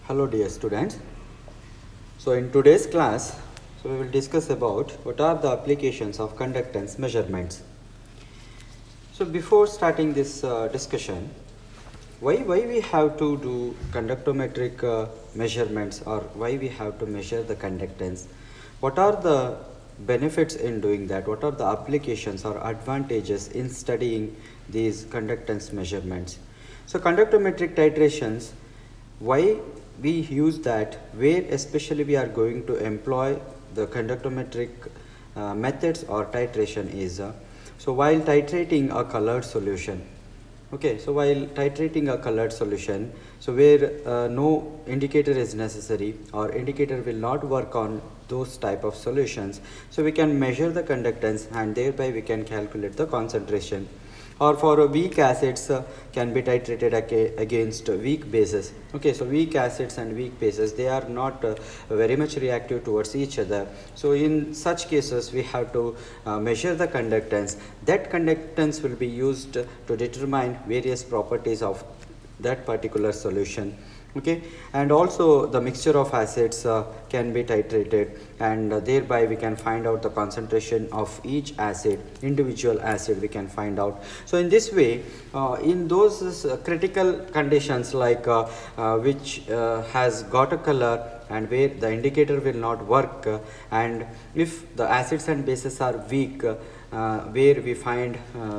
Hello dear students. So in today's class, we will discuss about what are the applications of conductance measurements. So before starting this discussion, why we have to do conductometric measurements, or why we have to measure the conductance? What are the benefits in doing that? What are the applications or advantages in studying these conductance measurements? So conductometric titrations, why we use that, where especially we are going to employ the conductometric methods or titration is so while titrating a colored solution. Okay, so while titrating a colored solution, so where no indicator is necessary or indicator will not work on those type of solutions, so we can measure the conductance and thereby we can calculate the concentration. Or for weak acids can be titrated against weak bases. Okay, so weak acids and weak bases, they are not very much reactive towards each other. So in such cases we have to measure the conductance. That conductance will be used to determine various properties of that particular solution. Okay, and also the mixture of acids can be titrated, and thereby we can find out the concentration of each acid, individual acid we can find out. So in this way, in those critical conditions like which has got a color and where the indicator will not work, and if the acids and bases are weak, where we find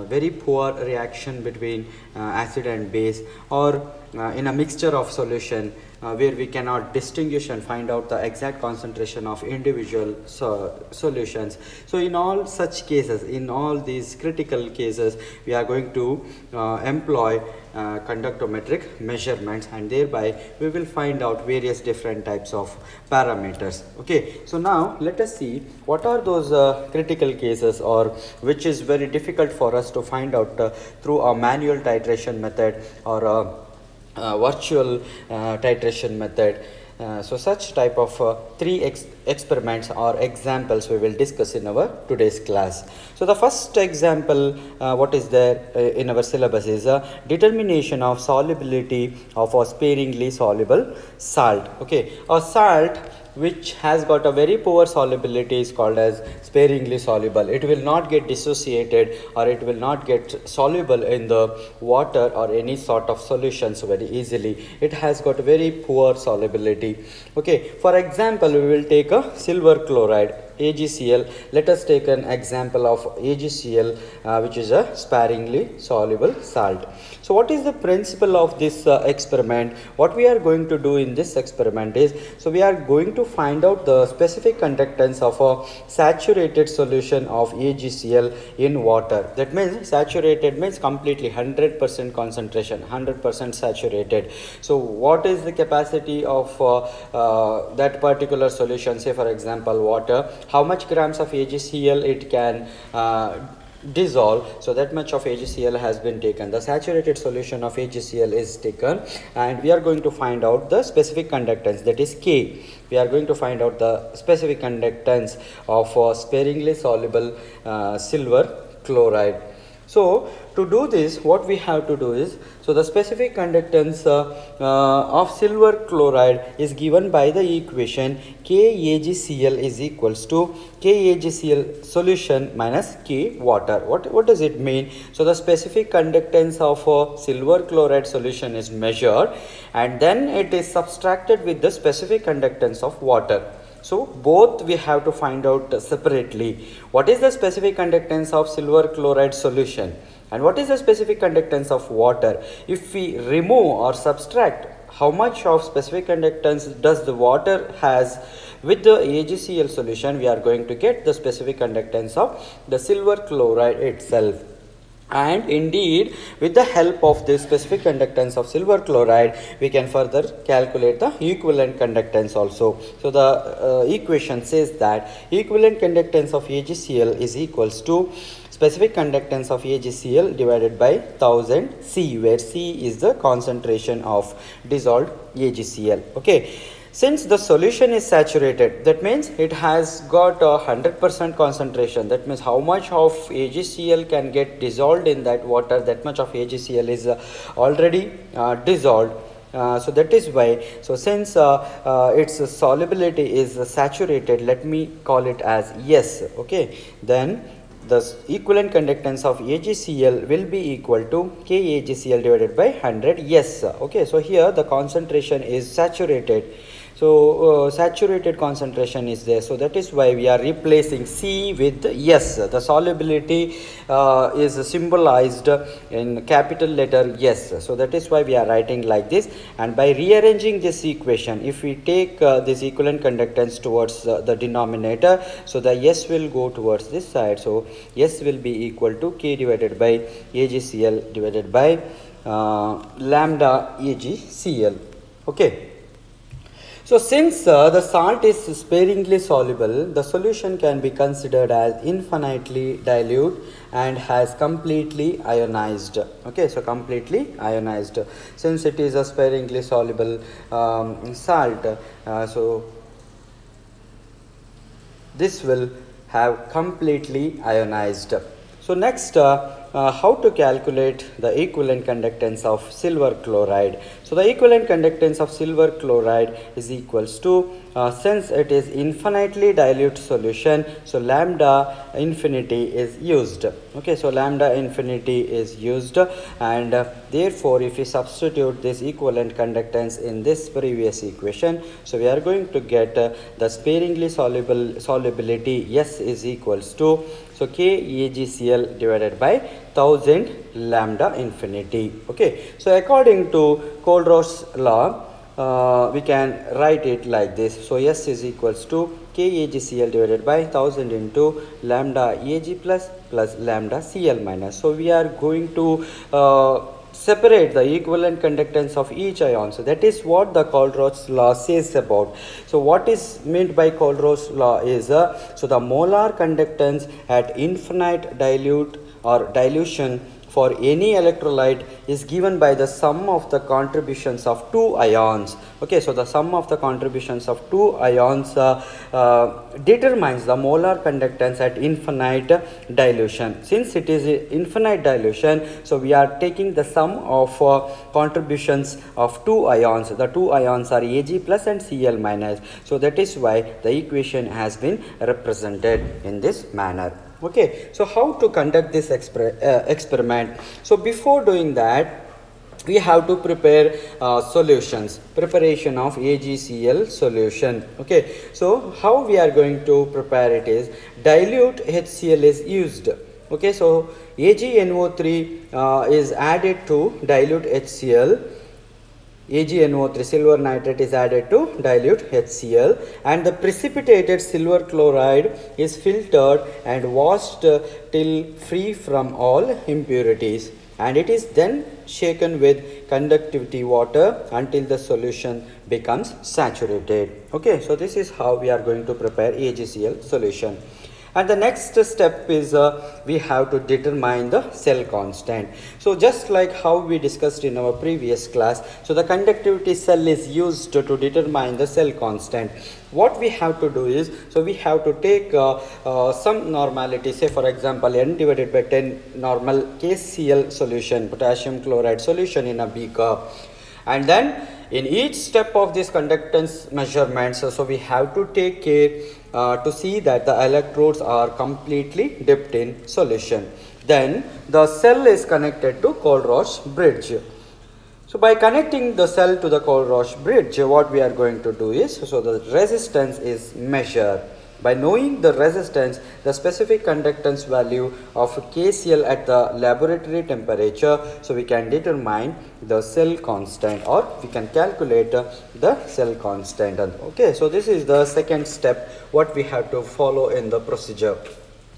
very poor reaction between acid and base, or in a mixture of solution where we cannot distinguish and find out the exact concentration of individual solutions. So in all such cases, in all these critical cases, we are going to employ conductometric measurements, and thereby we will find out various different types of parameters. Okay, so now let us see what are those critical cases, or which is very difficult for us to find out through a manual titration method or a virtual titration method. So such type of three experiments or examples we will discuss in our today's class. So the first example what is there in our syllabus is a determination of solubility of a sparingly soluble salt. Okay, a salt which has got a very poor solubility is called as sparingly soluble. It will not get dissociated, or it will not get soluble in the water or any sort of solutions very easily. It has got very poor solubility. Okay, for example, we will take a silver chloride, AgCl. Let us take an example of AgCl, which is a sparingly soluble salt. So what is the principle of this experiment? What we are going to do in this experiment is, so we are going to find out the specific conductance of a saturated solution of AgCl in water. That means saturated means completely 100% concentration, 100% saturated. So what is the capacity of that particular solution? Say for example water, how much grams of AgCl it can dissolve, so that much of AgCl has been taken. The saturated solution of AgCl is taken, and we are going to find out the specific conductance, that is K. We are going to find out the specific conductance of sparingly soluble silver chloride. So to do this, what we have to do is, so the specific conductance of silver chloride is given by the equation KAgCl is equals to KAgCl solution minus K water. What does it mean? So the specific conductance of silver chloride solution is measured, and then it is subtracted with the specific conductance of water. So both we have to find out separately. What is the specific conductance of silver chloride solution and what is the specific conductance of water? If we remove or subtract, how much of specific conductance does the water has with the AgCl solution, we are going to get the specific conductance of the silver chloride itself. And indeed, with the help of this specific conductance of silver chloride, we can further calculate the equivalent conductance also. So the equation says that equivalent conductance of AgCl is equals to specific conductance of AgCl divided by 1000 C, where C is the concentration of dissolved AgCl. Okay. Since the solution is saturated, that means it has got a 100% concentration. That means how much of AgCl can get dissolved in that water, that much of AgCl is already dissolved. So that is why, so since its solubility is saturated, let me call it as yes. Okay, then the equivalent conductance of AgCl will be equal to KAgCl divided by 100. Yes. Okay, so here the concentration is saturated. So saturated concentration is there, so that is why we are replacing C with S. The solubility is symbolized in capital letter S, so that is why we are writing like this. And by rearranging this equation, if we take this equivalent conductance towards the denominator, so the S will go towards this side, so S will be equal to K divided by AgCl divided by lambda AgCl. Okay. So since the salt is sparingly soluble, the solution can be considered as infinitely dilute and has completely ionized. Okay, so completely ionized. Since it is a sparingly soluble salt, so this will have completely ionized. So next, how to calculate the equivalent conductance of silver chloride. So the equivalent conductance of silver chloride is equals to, since it is infinitely dilute solution, so lambda infinity is used. Okay, so lambda infinity is used, and therefore if we substitute this equivalent conductance in this previous equation, so we are going to get the sparingly solubility S is equals to, so KAgCl divided by 1000 lambda infinity. Okay, so according to Kohlrausch's law, we can write it like this. So S is equals to KAgCl divided by 1000 into lambda Ag plus lambda Cl minus. So we are going to separate the equivalent conductance of each ion. So that is what the Kohlrausch's law says about. So what is meant by Kohlrausch's law is so the molar conductance at infinite dilute or dilution for any electrolyte is given by the sum of the contributions of two ions. Okay, so the sum of the contributions of two ions determines the molar conductance at infinite dilution. Since it is infinite dilution, so we are taking the sum of contributions of two ions. The two ions are Ag plus and Cl minus. So that is why the equation has been represented in this manner. Okay, so how to conduct this experiment? So before doing that, we have to prepare solutions, preparation of AgCl solution. Okay, so how we are going to prepare it is, dilute HCl is used. Okay, so AgNO3 is added to dilute HCl. AgNO3, silver nitrate, is added to dilute HCl, and the precipitated silver chloride is filtered and washed till free from all impurities, and it is then shaken with conductivity water until the solution becomes saturated. Okay, so this is how we are going to prepare AgCl solution. And the next step is we have to determine the cell constant. So just like how we discussed in our previous class, so the conductivity cell is used to determine the cell constant. What we have to do is, so we have to take some normality, say for example N divided by 10 normal KCl solution, potassium chloride solution in a beaker, and then in each step of this conductance measurements, so we have to take care to see that the electrodes are completely dipped in solution. Then the cell is connected to Kohlrausch bridge. So by connecting the cell to the Kohlrausch bridge, what we are going to do is, so the resistance is measured. By knowing the resistance, the specific conductance value of KCl at the laboratory temperature, so we can determine the cell constant, or we can calculate the cell constant. Okay, so this is the second step what we have to follow in the procedure.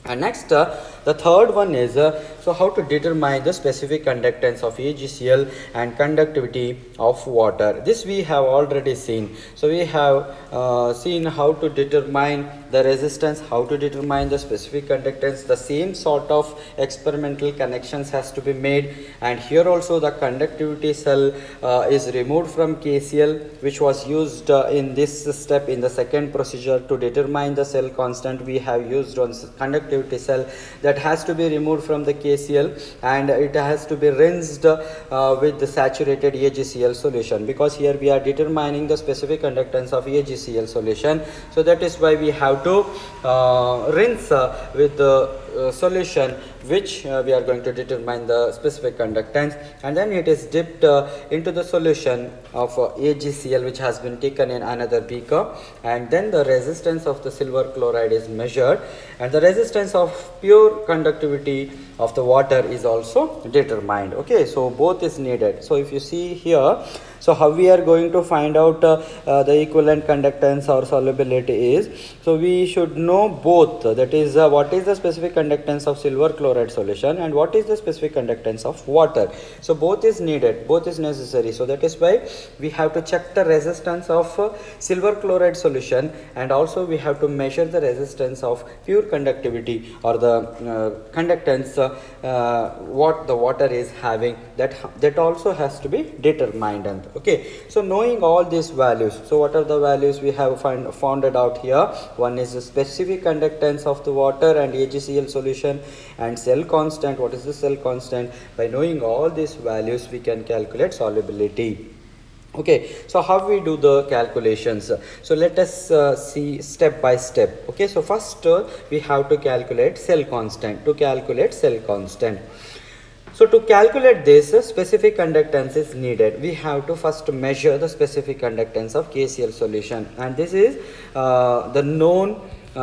And next, the third one is so how to determine the specific conductance of AgCl and conductivity of water. This we have already seen. So we have seen how to determine the resistance, how to determine the specific conductance. The same sort of experimental connections has to be made, and here also the conductivity cell is removed from KCl, which was used in this step in the second procedure to determine the cell constant. We have used on conductivity cell. That that has to be removed from the KCl, and it has to be rinsed with the saturated AgCl solution, because here we are determining the specific conductance of AgCl solution. So that is why we have to rinse with the solution which we are going to determine the specific conductance, and then it is dipped into the solution of AgCl which has been taken in another beaker, and then the resistance of the silver chloride is measured, and the resistance of pure conductivity of the water is also determined. Okay, so both is needed. So if you see here, so how we are going to find out the equivalent conductance or solubility is, so we should know both, that is what is the specific conductance of silver chloride solution and what is the specific conductance of water. So both is needed, both is necessary. So that is why we have to check the resistance of silver chloride solution, and also we have to measure the resistance of pure conductivity or the conductance what the water is having, that also has to be determined. And okay, so knowing all these values, so what are the values we have founded out here? One is the specific conductance of the water and AgCl solution, and cell constant. What is the cell constant? By knowing all these values we can calculate solubility. Okay, so how we do the calculations? So let us see step by step. Okay, so first we have to calculate cell constant. So to calculate this, specific conductance is needed. We have to first measure the specific conductance of KCl solution, and this is the known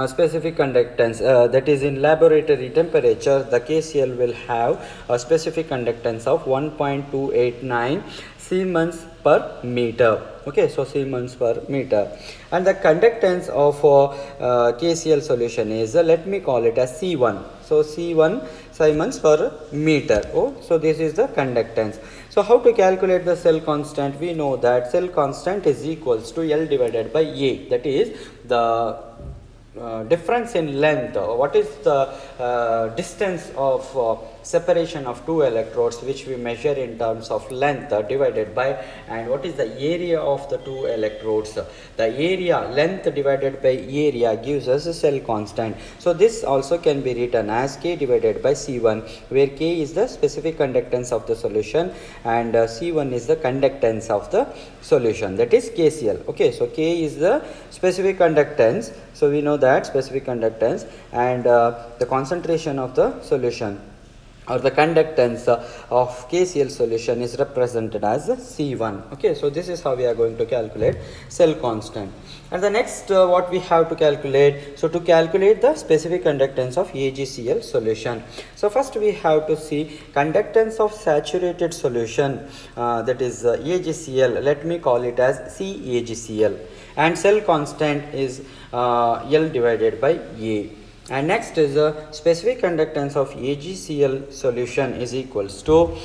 specific conductance, that is in laboratory temperature. The KCl will have a specific conductance of 1.289 Siemens per meter. Okay, so Siemens per meter, and the conductance of KCl solution is let me call it as C1. So C1 Siemens per meter. Oh, so this is the conductance. So how to calculate the cell constant? We know that cell constant is equals to L divided by A, that is the difference in length. What is the distance of separation of two electrodes, which we measure in terms of length, divided by, and what is the area of the two electrodes? The area, length divided by area, gives us a cell constant. So this also can be written as K divided by C1, where K is the specific conductance of the solution and C1 is the conductance of the solution, that is KCl. Okay, so K is the specific conductance, so we know that specific conductance, and the concentration of the solution or the conductance of KCl solution is represented as C1. Okay, so this is how we are going to calculate cell constant. And the next what we have to calculate, so to calculate the specific conductance of AgCl solution. So first we have to see conductance of saturated solution, that is AgCl, let me call it as CAgCl, and cell constant is L divided by A. And next is the specific conductance of AgCl solution is equals to,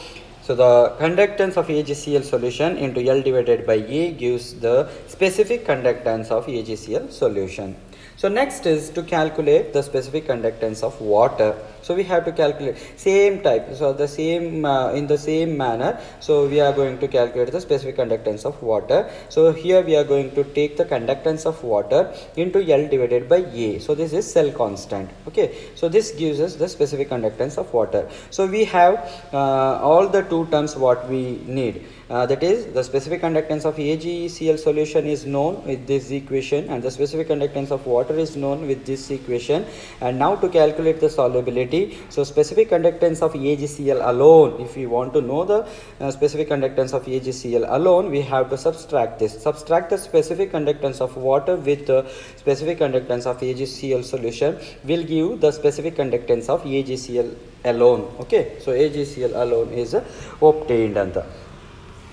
so the conductance of AgCl solution into L divided by A gives the specific conductance of AgCl solution. So next is to calculate the specific conductance of water. So we have to calculate same type, so the same in the same manner. So we are going to calculate the specific conductance of water. So here we are going to take the conductance of water into L divided by A. So this is cell constant. Okay, so this gives us the specific conductance of water. So we have all the two terms what we need. That is the specific conductance of AgCl solution is known with this equation, and the specific conductance of water is known with this equation. And now to calculate the solubility, so specific conductance of AgCl alone, if we want to know the specific conductance of AgCl alone, we have to subtract this, subtract the specific conductance of water with the specific conductance of AgCl solution will give the specific conductance of AgCl alone. Okay, so AgCl alone is obtained.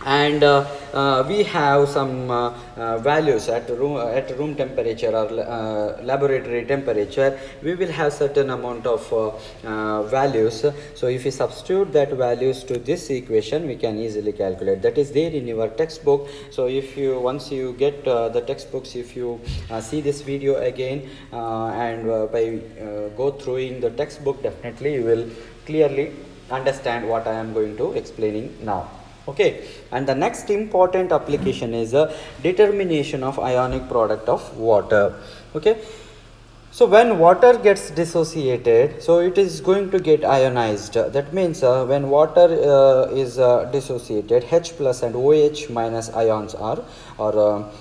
And we have some values at room temperature or laboratory temperature. We will have certain amount of values. So if we substitute that values to this equation, we can easily calculate. That is there in your textbook. So if you once you get the textbooks, if you see this video again and by go through the textbook, definitely you will clearly understand what I am going to explaining now. Okay, and the next important application is a determination of ionic product of water. Okay, So when water gets dissociated, so it is going to get ionized. That means when water is dissociated, H plus and OH minus ions are, or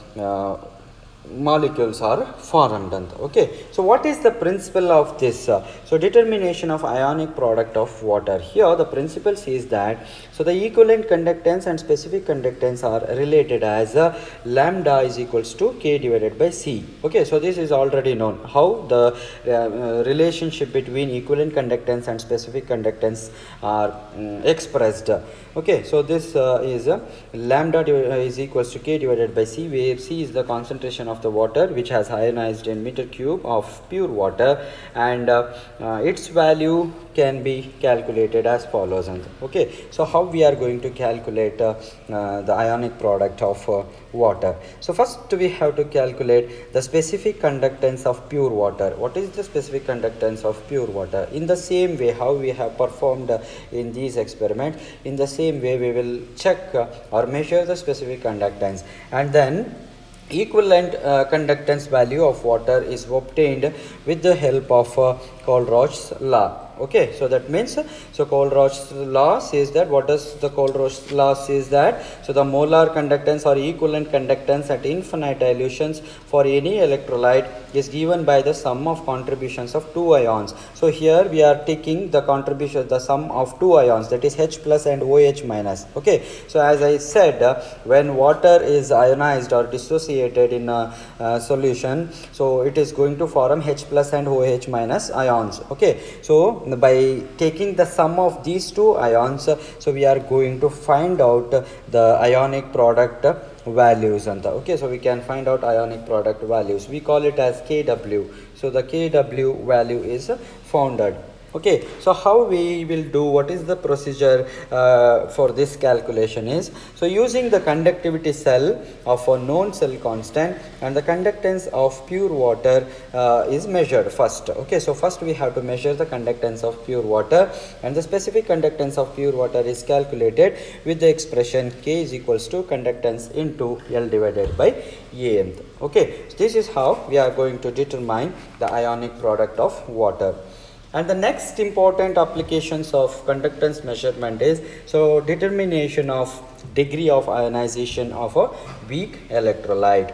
molecules are formed. Okay, so what is the principle of this? So determination of ionic product of water. Here the principle says that, so the equivalent conductance and specific conductance are related as lambda is equals to K divided by C. Okay, so this is already known how the relationship between equivalent conductance and specific conductance are expressed. Okay, so this is lambda is equals to K divided by C, where C is the concentration of the water which has ionized in meter cube of pure water, and its value can be calculated as follows. Okay, so how we are going to calculate the ionic product of water? So first we have to calculate the specific conductance of pure water. What is the specific conductance of pure water? In the same way how we have performed in these experiments, in the same way we will check or measure the specific conductance, and then equivalent conductance value of water is obtained with the help of Kohlrausch's law. Okay, so that means, so Kohlrausch's law says that, what does the Kohlrausch's law says that? So the molar conductance or equivalent conductance at infinite dilutions for any electrolyte is given by the sum of contributions of two ions. So here we are taking the contribution, the sum of two ions, that is H plus and OH minus. Okay, so as I said, when water is ionized or dissociated in a solution, so it is going to form H plus and OH minus ions. Okay, so by taking the sum of these two ions, so we are going to find out the ionic product values. Okay, so we can find out ionic product values. We call it as Kw. So the Kw value is founded. Okay, so how we will do, what is the procedure for this calculation is, so using the conductivity cell of a known cell constant and the conductance of pure water is measured first. Okay, so first we have to measure the conductance of pure water, and the specific conductance of pure water is calculated with the expression K is equals to conductance into L divided by A. Okay, so this is how we are going to determine the ionic product of water. And the next important applications of conductance measurement is, so determination of degree of ionization of a weak electrolyte.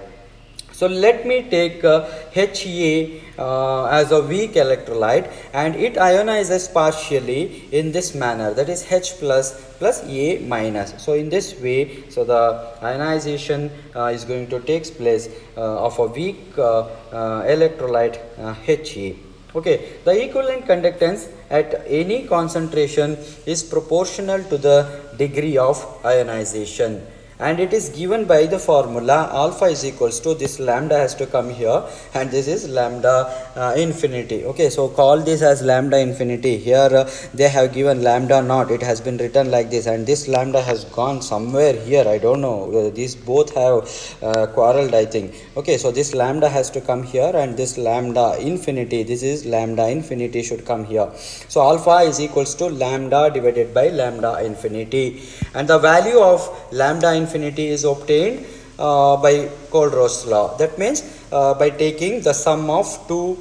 So let me take HA as a weak electrolyte, and it ionizes partially in this manner, that is H plus plus A minus. So in this way, so the ionization is going to take place of a weak electrolyte HA. Okay, the equivalent conductance at any concentration is proportional to the degree of ionization, and it is given by the formula alpha is equals to, this lambda has to come here, and this is lambda infinity. Okay, so call this as lambda infinity. Here they have given lambda naught, it has been written like this, and this lambda has gone somewhere here, I don't know, these both have quarreled, I think. Okay, so this lambda has to come here, and this lambda infinity, this is lambda infinity, should come here. So alpha is equals to lambda divided by lambda infinity, and the value of lambda infinity is obtained by Kohlrausch's law. That means by taking the sum of two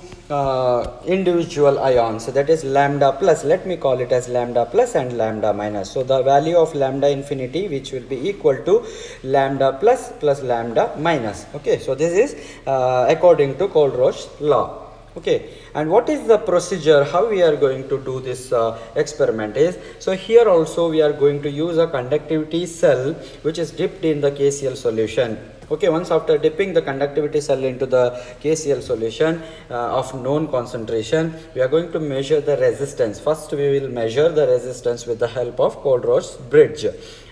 individual ions, so that is lambda plus, let me call it as lambda plus and lambda minus. So the value of lambda infinity, which will be equal to lambda plus plus lambda minus. Okay, so this is according to Kohlrausch's law. Okay, and what is the procedure, how we are going to do this experiment is, so here also we are going to use a conductivity cell which is dipped in the KCl solution. Okay, once after dipping the conductivity cell into the KCl solution of known concentration, we are going to measure the resistance. First we will measure the resistance with the help of Kohlrausch's bridge,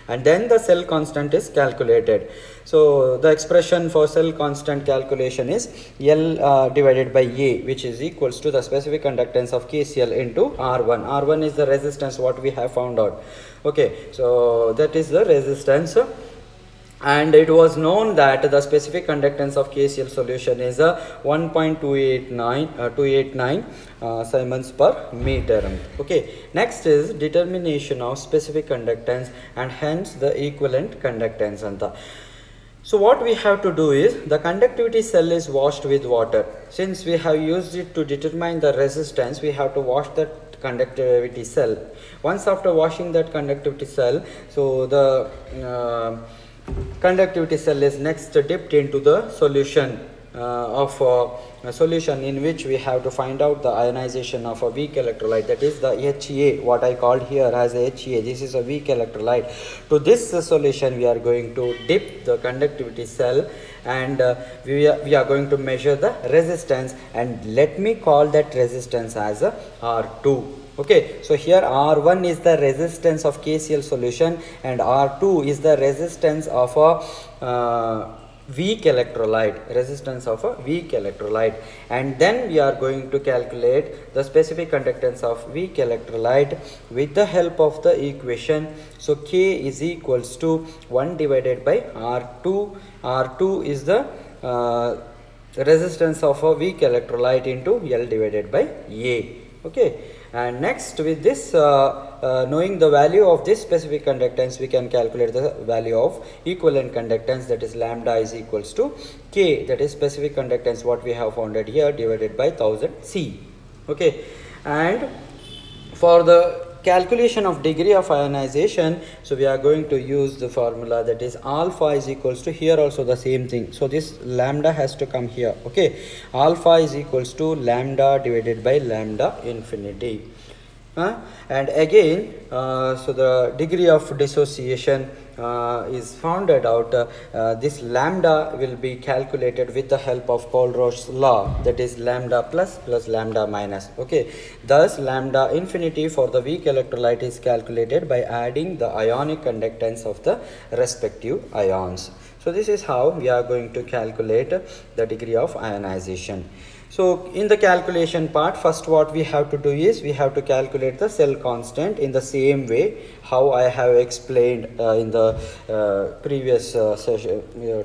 and then the cell constant is calculated. So the expression for cell constant calculation is L divided by A, which is equals to the specific conductance of KCl into R1. R1 is the resistance what we have found out. Okay, so that is the resistance. And it was known that the specific conductance of KCl solution is 1.289 Siemens per meter. Okay, next is determination of specific conductance and hence the equivalent conductance. So what we have to do is, the conductivity cell is washed with water. Since we have used it to determine the resistance, we have to wash that conductivity cell. Once after washing that conductivity cell, so the conductivity cell is next dipped into the solution a solution in which we have to find out the ionization of a weak electrolyte, that is the HA, what I called here as a HA. This is a weak electrolyte. To this solution we are going to dip the conductivity cell, and we are going to measure the resistance, and let me call that resistance as a R2. Okay, so here R1 is the resistance of KCl solution and R2 is the resistance of a weak electrolyte, and then we are going to calculate the specific conductance of weak electrolyte with the help of the equation. So K is equals to 1 divided by R2. R2 is the resistance of a weak electrolyte into L divided by A. Okay, and next with this knowing the value of this specific conductance, we can calculate the value of equivalent conductance, that is lambda is equals to K, that is specific conductance what we have founded here, divided by 1000 C. Okay, and for the calculation of degree of ionization, so we are going to use the formula, that is alpha is equals to, here also the same thing, so this lambda has to come here. Okay, alpha is equals to lambda divided by lambda infinity. And again, so the degree of dissociation is founded out. This lambda will be calculated with the help of Paul-Roche's law, that is lambda plus lambda minus. Okay, thus lambda infinity for the weak electrolyte is calculated by adding the ionic conductance of the respective ions. So this is how we are going to calculate the degree of ionization. So in the calculation part, first what we have to do is, we have to calculate the cell constant in the same way how I have explained in the previous session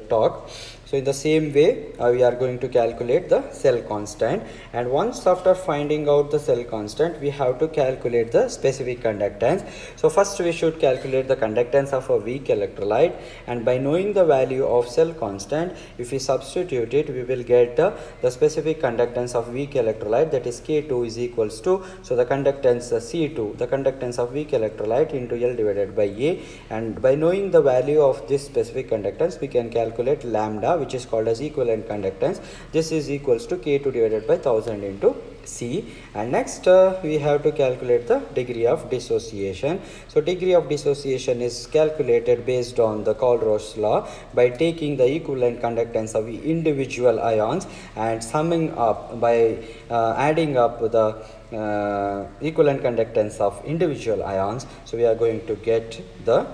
talk. So in the same way we are going to calculate the cell constant, and once after finding out the cell constant, we have to calculate the specific conductance. So first we should calculate the conductance of a weak electrolyte, and by knowing the value of cell constant, if we substitute it, we will get the specific conductance of weak electrolyte, that is K2 is equals to, so the conductance C2, the conductance of weak electrolyte into L divided by A, and by knowing the value of this specific conductance, we can calculate lambda, which is called as equivalent conductance. This is equals to K2 divided by 1000 into C. And next we have to calculate the degree of dissociation. So degree of dissociation is calculated based on the Paul-Roche's law by taking the equivalent conductance of individual ions and summing up by adding up the equivalent conductance of individual ions. So we are going to get the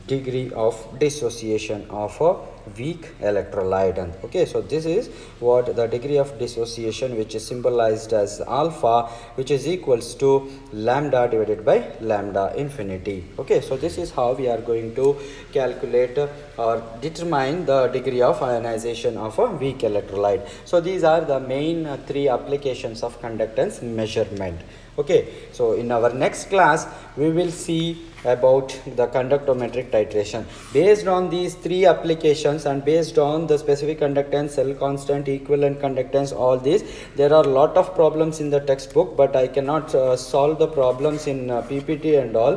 degree of dissociation of a weak electrolyte. And okay, so this is what the degree of dissociation, which is symbolized as alpha, which is equals to lambda divided by lambda infinity. Okay, so this is how we are going to calculate or determine the degree of ionization of a weak electrolyte. So these are the main three applications of conductance measurement. Okay, so in our next class we will see about the conductometric titration. Based on these three applications and based on the specific conductance, cell constant, equivalent conductance, all these, there are a lot of problems in the textbook, but I cannot solve the problems in PPT and all.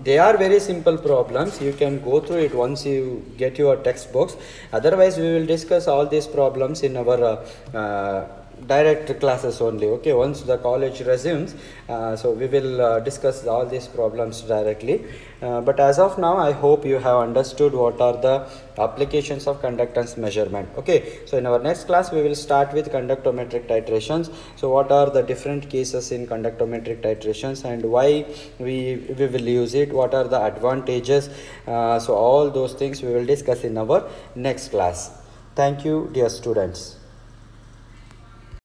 They are very simple problems. You can go through it once you get your textbooks. Otherwise we will discuss all these problems in our direct classes only. Okay, once the college resumes, so we will discuss all these problems directly, but as of now I hope you have understood what are the applications of conductance measurement. Okay, so in our next class we will start with conductometric titrations. So what are the different cases in conductometric titrations and why we will use it, what are the advantages, so all those things we will discuss in our next class. Thank you, dear students.